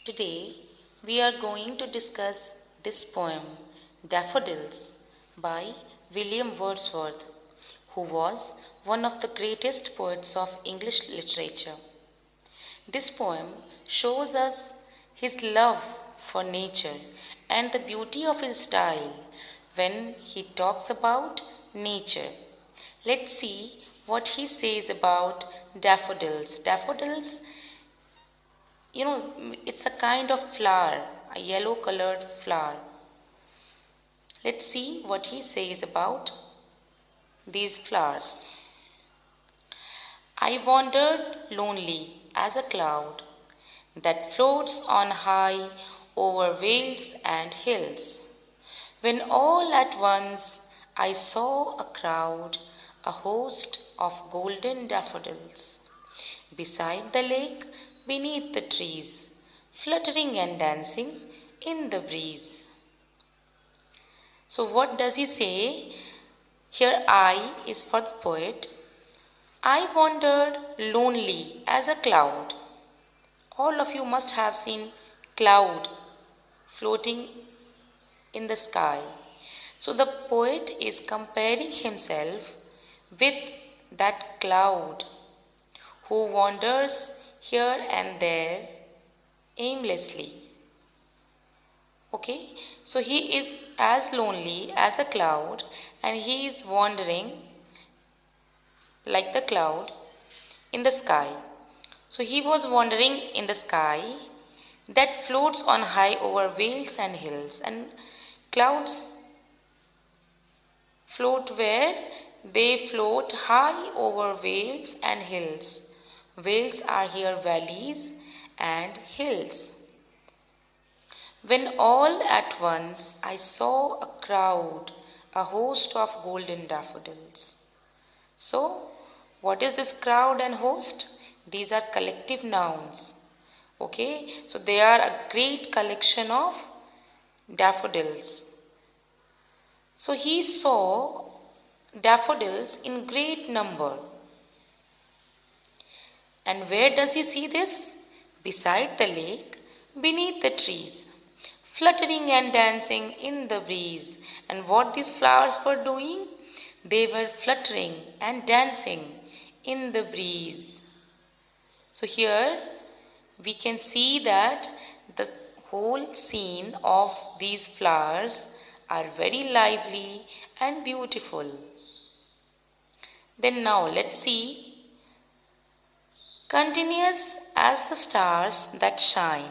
Today we are going to discuss this poem, Daffodils, by William Wordsworth, who was one of the greatest poets of English literature. This poem shows us his love for nature and the beauty of his style when he talks about nature. Let's see what he says about daffodils. Daffodils, it's a kind of flower, a yellow colored flower. Let's see what he says about these flowers. I wandered lonely as a cloud that floats on high over vales and hills, when all at once I saw a crowd, a host of golden daffodils, beside the lake, beneath the trees, fluttering and dancing in the breeze. So, what does he say? Here, I is for the poet. I wandered lonely as a cloud. All of you must have seen cloud floating in the sky. So, the poet is comparing himself with that cloud who wanders here and there aimlessly. Okay, so he is as lonely as a cloud and he is wandering like the cloud in the sky. So he was wandering in the sky that floats on high over vales and hills, and clouds float where? They float high over vales and hills. Vales are here valleys and hills. When all at once I saw a crowd, a host of golden daffodils. So, what is this crowd and host? These are collective nouns. Okay, so they are a great collection of daffodils. So he saw daffodils in great number. And where does he see this? Beside the lake, beneath the trees, fluttering and dancing in the breeze. And what these flowers were doing? They were fluttering and dancing in the breeze. So here we can see that the whole scene of these flowers are very lively and beautiful. Then now let's see. Continuous as the stars that shine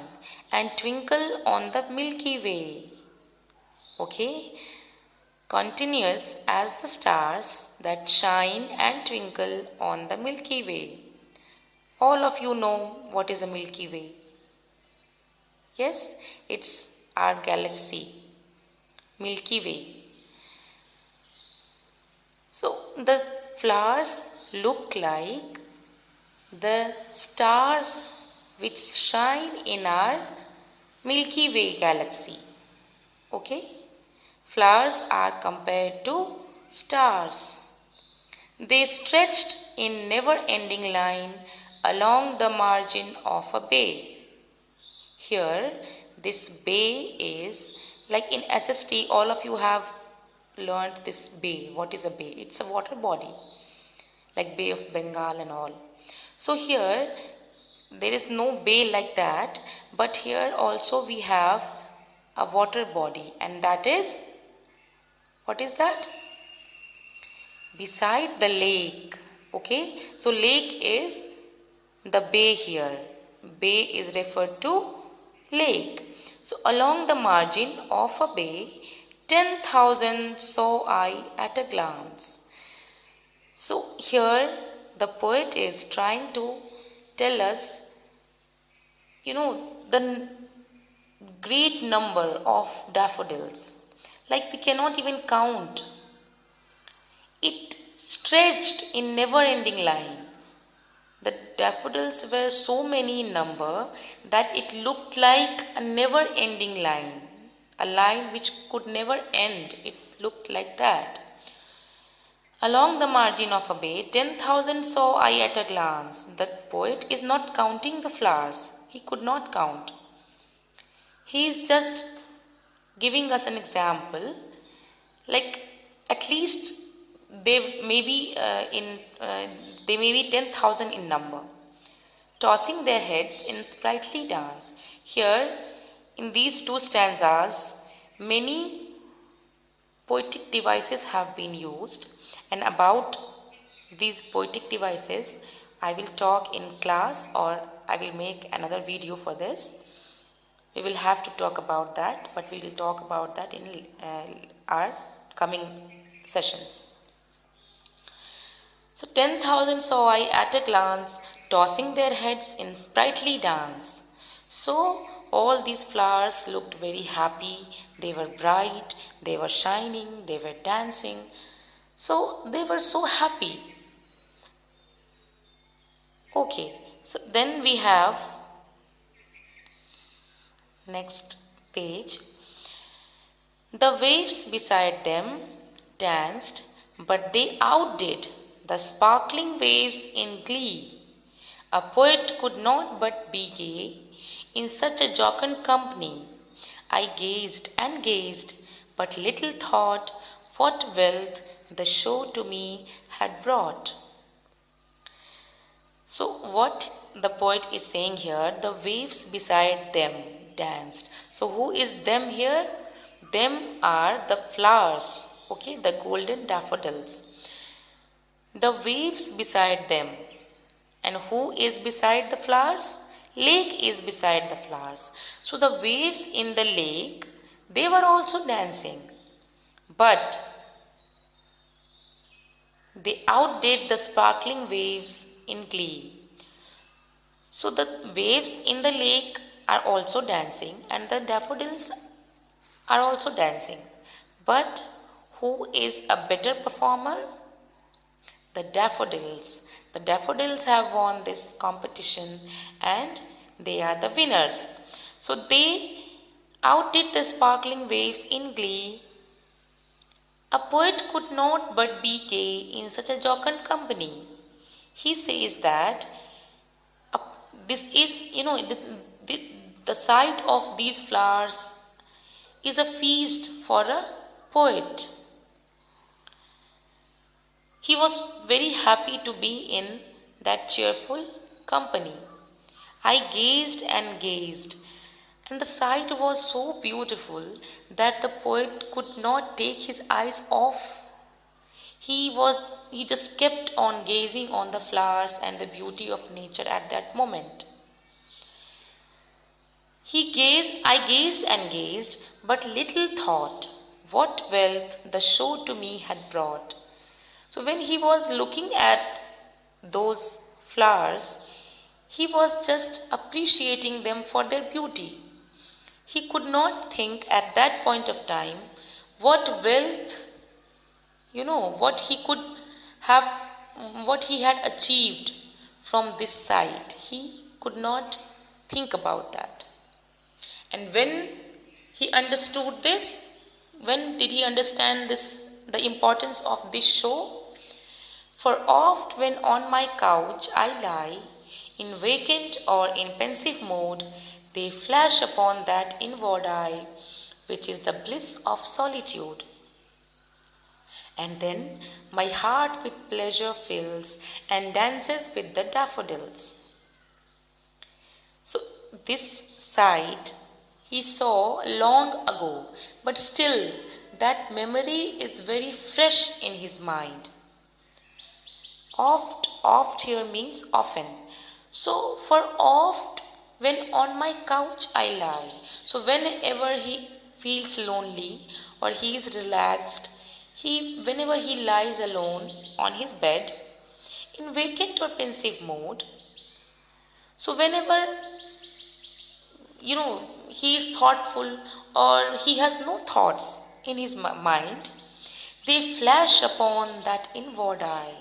and twinkle on the Milky Way. Okay? Continuous as the stars that shine and twinkle on the Milky Way. All of you know what is a Milky Way. Yes, it's our galaxy, Milky Way. So the flowers look like the stars which shine in our Milky Way galaxy. Okay? Flowers are compared to stars. They stretched in never-ending line along the margin of a bay. Here, this bay is, like in SST, all of you have learned this bay. What is a bay? It's a water body, like Bay of Bengal and all. So here, there is no bay like that, but here also we have a water body, and that is, what is that? Beside the lake. Okay, so lake is the bay here. Bay is referred to lake. So along the margin of a bay, 10,000 saw I at a glance. So here the poet is trying to tell us, the great number of daffodils. Like we cannot even count. It stretched in never-ending line. The daffodils were so many in number that it looked like a never-ending line. A line which could never end. It looked like that. Along the margin of a bay, 10,000 saw I at a glance. The poet is not counting the flowers. He could not count. He is just giving us an example, like at least they may be they may be 10,000 in number, tossing their heads in sprightly dance. Here in these two stanzas, many poetic devices have been used, and about these poetic devices I will talk in class, or I will make another video for this. We will have to talk about that, but we will talk about that in our coming sessions. So 10,000 saw I at a glance, tossing their heads in sprightly dance. So all these flowers looked very happy. They were bright, they were shining, they were dancing. So they were so happy. Okay, so then we have next page. The waves beside them danced, but they outdid the sparkling waves in glee. A poet could not but be gay in such a jocund company. I gazed and gazed, but little thought what wealth the show to me had brought. So what the poet is saying here, the waves beside them danced. So who is them here? Them are the flowers, okay, the golden daffodils. The waves beside them. And who is beside the flowers? Lake is beside the flowers. So the waves in the lake, they were also dancing. But they outdid the sparkling waves in glee. So the waves in the lake are also dancing, and the daffodils are also dancing. But who is a better performer? The daffodils. The daffodils have won this competition and they are the winners. So they outdid the sparkling waves in glee. A poet could not but be gay in such a jocund company. He says that this is, the sight of these flowers is a feast for a poet. He was very happy to be in that cheerful company. I gazed and gazed, and the sight was so beautiful that the poet could not take his eyes off. He just kept on gazing on the flowers and the beauty of nature at that moment. I gazed and gazed, but little thought what wealth the show to me had brought. So when he was looking at those flowers, he was just appreciating them for their beauty. He could not think at that point of time what wealth, what he could have, what he had achieved from this sight. He could not think about that. And when he understood this, when did he understand this, the importance of this show? For oft when on my couch I lie, in vacant or in pensive mood, they flash upon that inward eye, which is the bliss of solitude. And then my heart with pleasure fills and dances with the daffodils. So this sight he saw long ago, but still that memory is very fresh in his mind. Oft here means often. So for oft, when on my couch I lie. So whenever he feels lonely or he is relaxed, whenever he lies alone on his bed, in vacant or pensive mode, so whenever he is thoughtful or he has no thoughts in his mind, they flash upon that inward eye.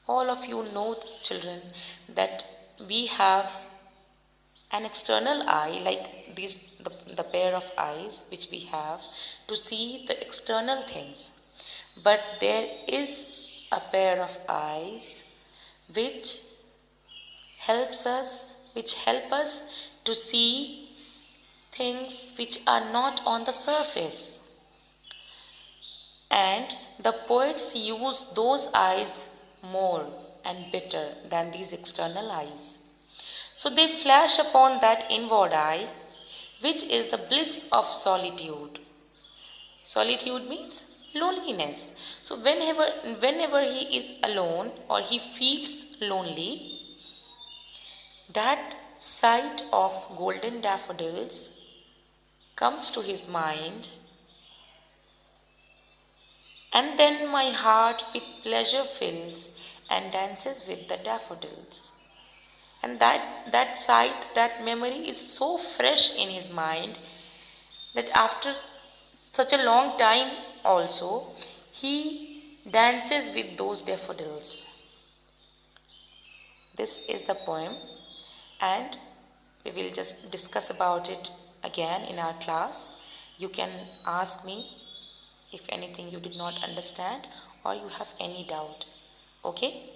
All of you know, children, that we have an external eye, like the pair of eyes which we have to see the external things. But there is a pair of eyes which help us to see things which are not on the surface. And the poets use those eyes more and better than these external eyes. So they flash upon that inward eye, which is the bliss of solitude. Solitude means loneliness. So whenever he is alone or he feels lonely, that sight of golden daffodils comes to his mind, and then my heart with pleasure fills and dances with the daffodils. And that sight, that memory is so fresh in his mind that after such a long time also, he dances with those daffodils. This is the poem, and we will just discuss about it again in our class. You can ask me if anything you did not understand or you have any doubt. Okay?